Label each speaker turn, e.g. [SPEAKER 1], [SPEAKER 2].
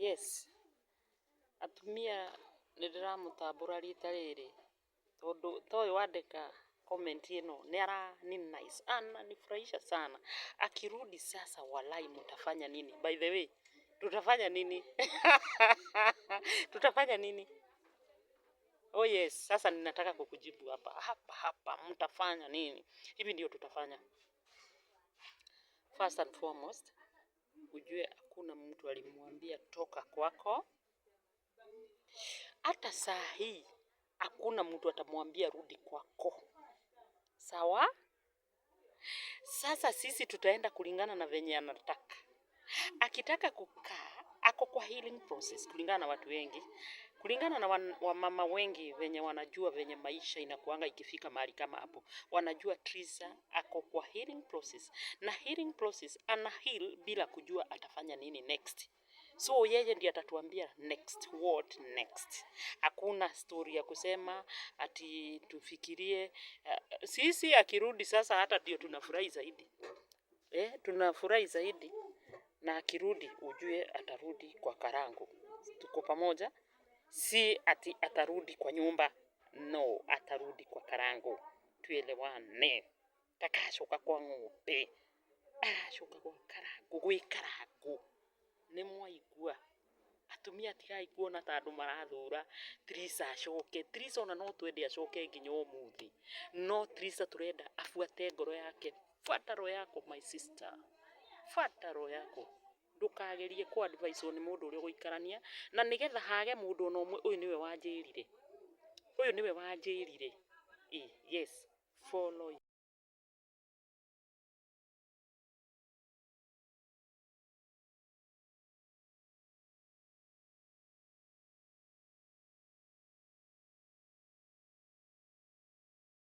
[SPEAKER 1] Yes, atumia nĩndĩramũtambũra rita rĩrĩ tondũ toyũ wandĩka comment ĩno ni nice, ananifurahisha sana. Akirudi sasa, walai mtafanya nini? By the way, tutafanya nini? Tutafanya nini? Oh yes, sasa ninataka kukujibu hapa mtafanya nini? Hivi ndio tutafanya. First and foremost, ujue hakuna mtu alimwambia toka kwako. Hata saa hii hakuna mtu atamwambia rudi kwako. Sawa? Sasa sisi tutaenda kulingana na venye anataka. Akitaka kukaa, ako kwa healing process kulingana na watu wengi. Kulingana na wamama wengi venye wanajua venye maisha inakuanga ikifika mahali kama hapo. Wanajua Trisha ako kwa healing process. Na healing process ana heal bila kujua atafanya nini next. So yeye ndiye atatuambia next, what next. Hakuna story ya kusema ati tufikirie. Sisi akirudi sasa hata ndio tunafurahi zaidi. Tunafurahi zaidi. Na akirudi ujue atarudi kwa Karangu. Tuko pamoja? Si ati atarudi kwa nyumba. No, atarudi kwa Karangu. Tuelewane. Takashoka kwa ng'ombe. Arashoka kwa Karangu. Gwi Karangu. Nĩ mwaigua. Atumia tigai kuona ta andũ marathũra Trisha acoke. Trisha ona no twende acoke nginya ũmũthĩ. No Trisha turenda afuate ngoro yake. Fuata roho yako my sister. Fuata roho yako. Ndukagerie ku advise on mũndũ ũrĩa gũikarania na nigetha hage mũndũ ona ũmwe ũyũ niwe wanjĩrire. Ũyũ niwe wanjĩrire. Yes, follow